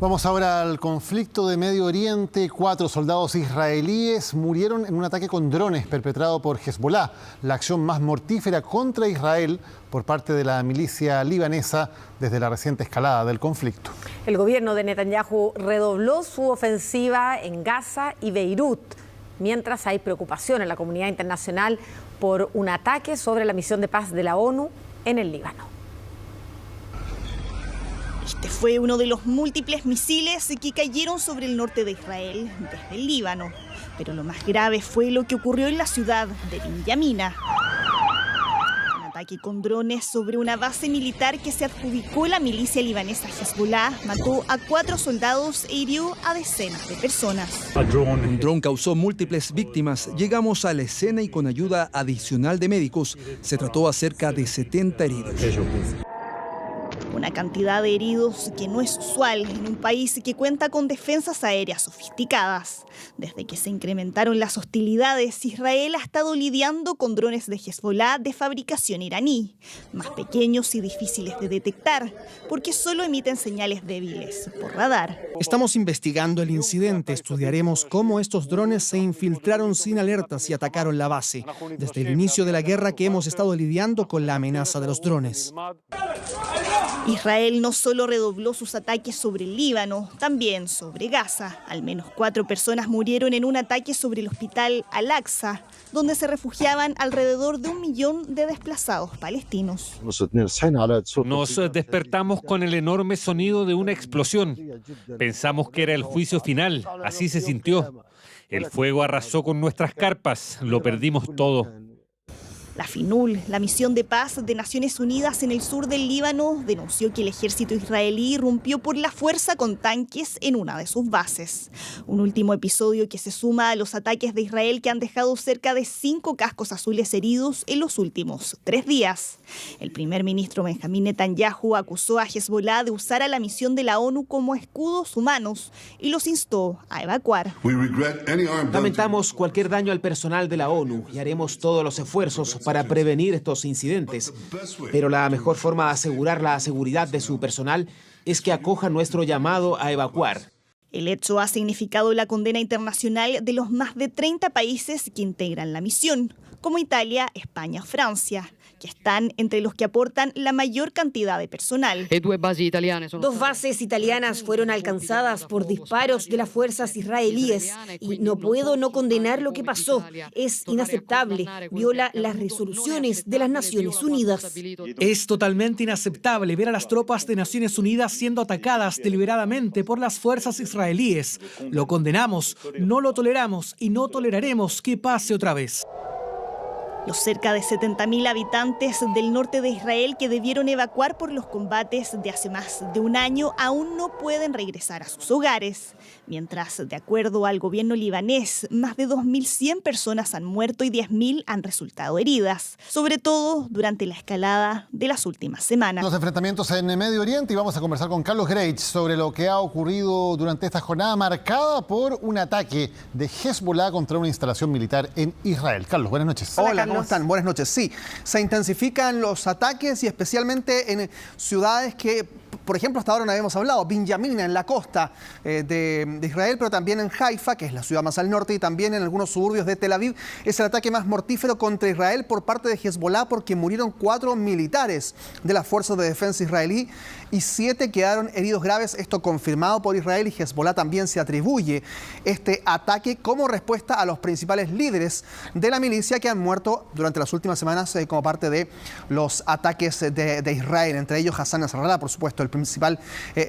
Vamos ahora al conflicto de Medio Oriente. 4 soldados israelíes murieron en un ataque con drones perpetrado por Hezbollah, la acción más mortífera contra Israel por parte de la milicia libanesa desde la reciente escalada del conflicto. El gobierno de Netanyahu redobló su ofensiva en Gaza y Beirut, mientras hay preocupación en la comunidad internacional por un ataque sobre la misión de paz de la ONU en el Líbano. Este fue uno de los múltiples misiles que cayeron sobre el norte de Israel desde el Líbano. Pero lo más grave fue lo que ocurrió en la ciudad de Ben Yamina. Un ataque con drones sobre una base militar que se adjudicó la milicia libanesa Hezbollah mató a 4 soldados e hirió a decenas de personas. Un dron causó múltiples víctimas. Llegamos a la escena y con ayuda adicional de médicos se trató a cerca de 70 heridos. Una cantidad de heridos que no es usual en un país que cuenta con defensas aéreas sofisticadas. Desde que se incrementaron las hostilidades, Israel ha estado lidiando con drones de Hezbollah de fabricación iraní, más pequeños y difíciles de detectar, porque solo emiten señales débiles por radar. Estamos investigando el incidente. Estudiaremos cómo estos drones se infiltraron sin alertas y atacaron la base, desde el inicio de la guerra que hemos estado lidiando con la amenaza de los drones. Israel no solo redobló sus ataques sobre el Líbano, también sobre Gaza. Al menos 4 personas murieron en un ataque sobre el hospital Al-Aqsa, donde se refugiaban alrededor de 1 millón de desplazados palestinos. Nos despertamos con el enorme sonido de una explosión. Pensamos que era el juicio final, así se sintió. El fuego arrasó con nuestras carpas, lo perdimos todo. La FINUL, la misión de paz de Naciones Unidas en el sur del Líbano, denunció que el ejército israelí irrumpió por la fuerza con tanques en una de sus bases. Un último episodio que se suma a los ataques de Israel que han dejado cerca de 5 cascos azules heridos en los últimos 3 días. El primer ministro Benjamín Netanyahu acusó a Hezbollah de usar a la misión de la ONU como escudos humanos y los instó a evacuar. Lamentamos cualquier daño al personal de la ONU y haremos todos los esfuerzos para prevenir estos incidentes. Pero la mejor forma de asegurar la seguridad de su personal es que acoja nuestro llamado a evacuar. El hecho ha significado la condena internacional de los más de 30 países que integran la misión, como Italia, España o Francia, que están entre los que aportan la mayor cantidad de personal. 2 bases italianas fueron alcanzadas por disparos de las fuerzas israelíes y no puedo no condenar lo que pasó. Es inaceptable, viola las resoluciones de las Naciones Unidas. Es totalmente inaceptable ver a las tropas de Naciones Unidas siendo atacadas deliberadamente por las fuerzas israelíes. Lo condenamos, no lo toleramos y no toleraremos que pase otra vez. Los cerca de 70.000 habitantes del norte de Israel que debieron evacuar por los combates de hace más de un año aún no pueden regresar a sus hogares. Mientras, de acuerdo al gobierno libanés, más de 2.100 personas han muerto y 10.000 han resultado heridas, sobre todo durante la escalada de las últimas semanas. Los enfrentamientos en el Medio Oriente, y vamos a conversar con Carlos Greitsch sobre lo que ha ocurrido durante esta jornada marcada por un ataque de Hezbollah contra una instalación militar en Israel. Carlos, buenas noches. Hola, ¿cómo están? Buenas noches. Sí, se intensifican los ataques y especialmente en ciudades que, por ejemplo, hasta ahora no habíamos hablado, Ben Yamina en la costa de Israel, pero también en Haifa, que es la ciudad más al norte, y también en algunos suburbios de Tel Aviv. Es el ataque más mortífero contra Israel por parte de Hezbollah porque murieron 4 militares de las fuerzas de defensa israelí y 7 quedaron heridos graves. Esto confirmado por Israel, y Hezbollah también se atribuye este ataque como respuesta a los principales líderes de la milicia que han muerto durante las últimas semanas como parte de los ataques de Israel, entre ellos Hassan Nasrallah, por supuesto, el principal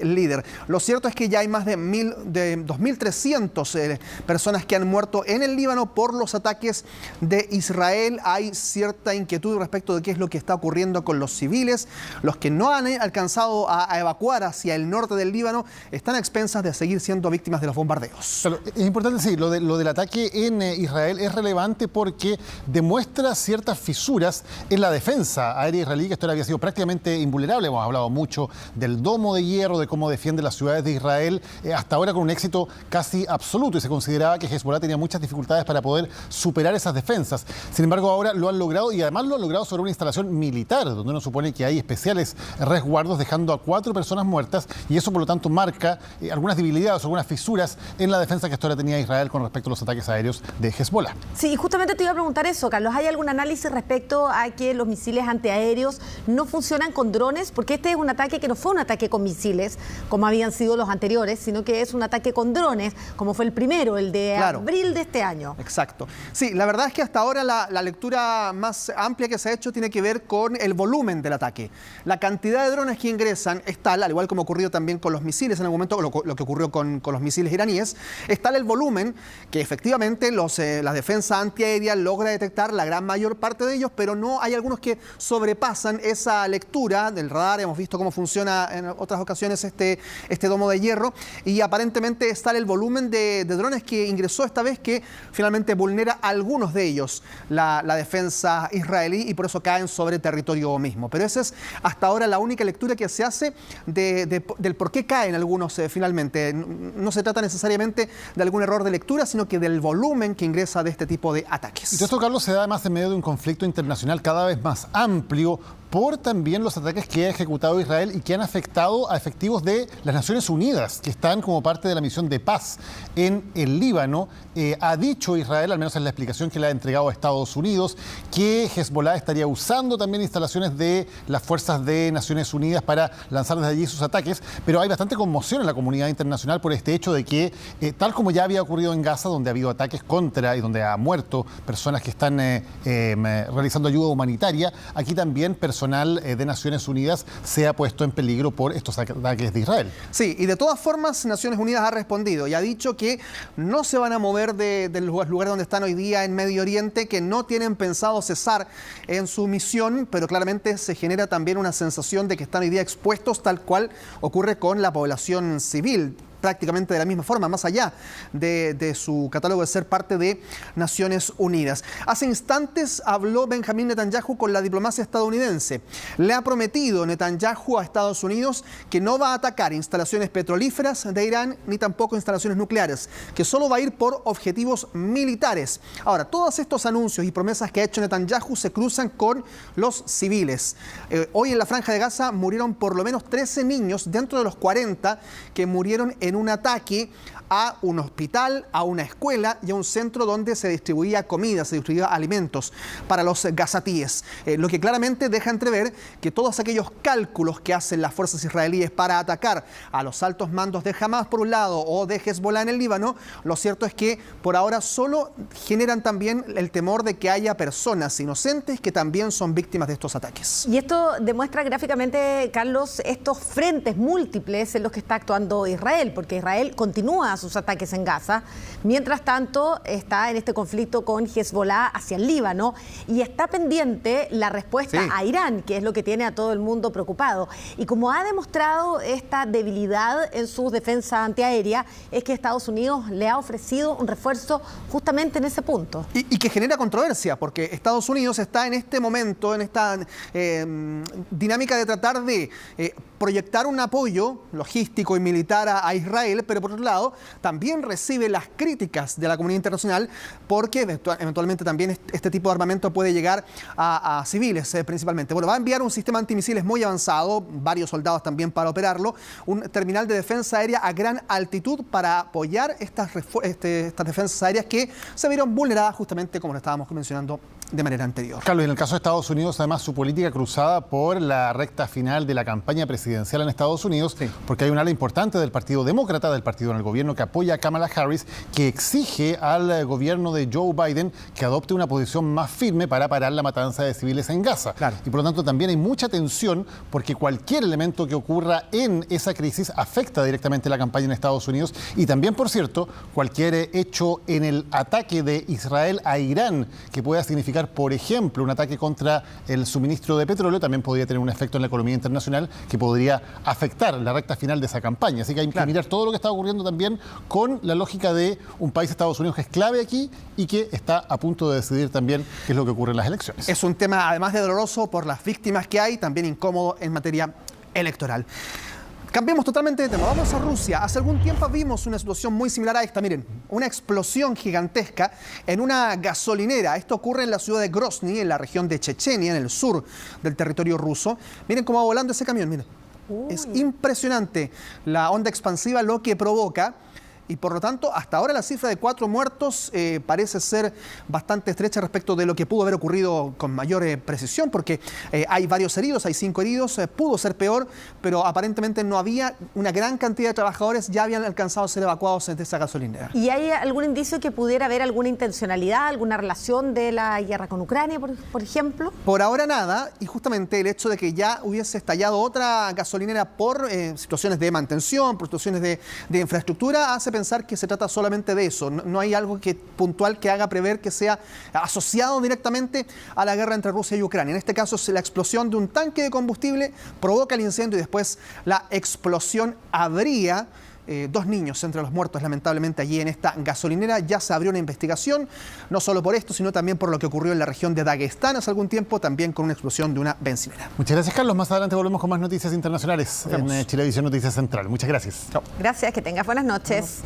líder. Lo cierto es que ya hay más de 2.300 personas que han muerto en el Líbano por los ataques de Israel. Hay cierta inquietud respecto de qué es lo que está ocurriendo con los civiles. Los que no han alcanzado a evacuar hacia el norte del Líbano están a expensas de seguir siendo víctimas de los bombardeos. Pero es importante importante, sí, lo del ataque en Israel es relevante porque demuestra ciertas fisuras en la defensa aérea israelí, que esto había sido prácticamente invulnerable. Hemos hablado mucho del domo de hierro, de cómo defiende las ciudades de Israel, hasta ahora con un éxito casi absoluto, y se consideraba que Hezbollah tenía muchas dificultades para poder superar esas defensas. Sin embargo, ahora lo han logrado, y además lo han logrado sobre una instalación militar, donde uno supone que hay especiales resguardos, dejando a 4 personas muertas, y eso por lo tanto marca algunas debilidades, algunas fisuras en la defensa que hasta ahora tenía Israel con respecto a los ataques aéreos de Hezbollah. Sí, justamente te iba a preguntar eso, Carlos. ¿Hay algún análisis respecto a que los misiles antiaéreos no funcionan con drones? Porque este es un ataque que no fue un ataque con misiles, como habían sido los anteriores, sino que es un ataque con drones, como fue el primero, el de abril de este año. Exacto. Sí, la verdad es que hasta ahora la lectura más amplia que se ha hecho tiene que ver con el volumen del ataque. La cantidad de drones que ingresan es tal, al igual como ocurrió también con los misiles en algún momento, lo que ocurrió con los misiles iraníes, es tal el volumen que efectivamente la defensa antiaérea logra detectar la gran mayor parte de ellos, pero no hay algunos que sobrepasan esa lectura del radar. Hemos visto cómo funciona en otras ocasiones este domo de hierro, y aparentemente es tal el volumen de drones que ingresó esta vez que finalmente vulnera a algunos de ellos la defensa israelí, y por eso caen sobre territorio mismo. Pero esa es hasta ahora la única lectura que se hace del por qué caen algunos finalmente. No se trata necesariamente de algún error de lectura, sino que del volumen que ingresa de este tipo de ataques. Y todo esto, Carlos, se da además en medio de un conflicto internacional cada vez más amplio, por también los ataques que ha ejecutado Israel y que han afectado a efectivos de las Naciones Unidas, que están como parte de la misión de paz en el Líbano. Ha dicho Israel, al menos en la explicación que le ha entregado a Estados Unidos, que Hezbollah estaría usando también instalaciones de las fuerzas de Naciones Unidas para lanzar desde allí sus ataques, pero hay bastante conmoción en la comunidad internacional por este hecho de que, tal como ya había ocurrido en Gaza, donde ha habido ataques contra y donde ha muerto personas que están realizando ayuda humanitaria, aquí también personal de Naciones Unidas se ha puesto en peligro por estos ataques de Israel. Sí, y de todas formas Naciones Unidas ha respondido y ha dicho que no se van a mover del lugar donde están hoy día en Medio Oriente, que no tienen pensado cesar en su misión, pero claramente se genera también una sensación de que están hoy día expuestos, tal cual ocurre con la población civil, prácticamente de la misma forma, más allá de su catálogo de ser parte de Naciones Unidas. Hace instantes habló Benjamín Netanyahu con la diplomacia estadounidense. Le ha prometido Netanyahu a Estados Unidos que no va a atacar instalaciones petrolíferas de Irán ni tampoco instalaciones nucleares, que solo va a ir por objetivos militares. Ahora, todos estos anuncios y promesas que ha hecho Netanyahu se cruzan con los civiles. Hoy en la Franja de Gaza murieron por lo menos 13 niños dentro de los 40 que murieron en un ataque a un hospital, a una escuela y a un centro donde se distribuía comida, se distribuía alimentos para los gazatíes. Lo que claramente deja entrever que todos aquellos cálculos que hacen las fuerzas israelíes para atacar a los altos mandos de Hamas por un lado o de Hezbollah en el Líbano, lo cierto es que por ahora solo generan también el temor de que haya personas inocentes que también son víctimas de estos ataques. Y esto demuestra gráficamente, Carlos, estos frentes múltiples en los que está actuando Israel, porque Israel continúa sus ataques en Gaza, mientras tanto está en este conflicto con Hezbollah hacia el Líbano, y está pendiente la respuesta a Irán, que es lo que tiene a todo el mundo preocupado. Y como ha demostrado esta debilidad en su defensa antiaérea, es que Estados Unidos le ha ofrecido un refuerzo justamente en ese punto. Y que genera controversia, porque Estados Unidos está en este momento, en esta dinámica de tratar de proyectar un apoyo logístico y militar a Israel, pero por otro lado también recibe las críticas de la comunidad internacional porque eventualmente también este tipo de armamento puede llegar a civiles principalmente. Bueno, va a enviar un sistema antimisiles muy avanzado, varios soldados también para operarlo, un terminal de defensa aérea a gran altitud para apoyar estas defensas aéreas que se vieron vulneradas justamente como lo estábamos mencionando de manera anterior. Carlos, en el caso de Estados Unidos, además, su política cruzada por la recta final de la campaña presidencial en Estados Unidos, porque hay un ala importante del Partido Demócrata, del partido en el gobierno, que apoya a Kamala Harris, que exige al gobierno de Joe Biden que adopte una posición más firme para parar la matanza de civiles en Gaza. Claro. Y por lo tanto también hay mucha tensión porque cualquier elemento que ocurra en esa crisis afecta directamente la campaña en Estados Unidos, y también, por cierto, cualquier hecho en el ataque de Israel a Irán que pueda significar evitar, por ejemplo, un ataque contra el suministro de petróleo, también podría tener un efecto en la economía internacional que podría afectar la recta final de esa campaña. Así que hay que mirar todo lo que está ocurriendo también con la lógica de un país, Estados Unidos, que es clave aquí y que está a punto de decidir también qué es lo que ocurre en las elecciones. Es un tema, además de doloroso por las víctimas que hay, también incómodo en materia electoral. Cambiemos totalmente de tema. Vamos a Rusia. Hace algún tiempo vimos una situación muy similar a esta. Miren, una explosión gigantesca en una gasolinera. Esto ocurre en la ciudad de Grozny, en la región de Chechenia, en el sur del territorio ruso. Miren cómo va volando ese camión, miren. Es impresionante la onda expansiva, lo que provoca. Y por lo tanto, hasta ahora la cifra de 4 muertos parece ser bastante estrecha respecto de lo que pudo haber ocurrido con mayor precisión, porque hay varios heridos, hay 5 heridos, pudo ser peor, pero aparentemente no había una gran cantidad de trabajadores, ya habían alcanzado a ser evacuados de esa gasolinera. ¿Y hay algún indicio que pudiera haber alguna intencionalidad, alguna relación de la guerra con Ucrania, por ejemplo? Por ahora nada, y justamente el hecho de que ya hubiese estallado otra gasolinera por situaciones de mantención, por situaciones de infraestructura, hace pensar que se trata solamente de eso. No hay algo puntual que haga prever que sea asociado directamente a la guerra entre Rusia y Ucrania. En este caso, la explosión de un tanque de combustible provoca el incendio y después la explosión habría 2 niños entre los muertos, lamentablemente, allí en esta gasolinera. Ya se abrió una investigación, no solo por esto, sino también por lo que ocurrió en la región de Daguestán hace algún tiempo, también con una explosión de una bencinera. Muchas gracias, Carlos. Más adelante volvemos con más noticias internacionales en Chilevisión Noticias Central. Muchas gracias. Chao. Gracias, que tengas buenas noches.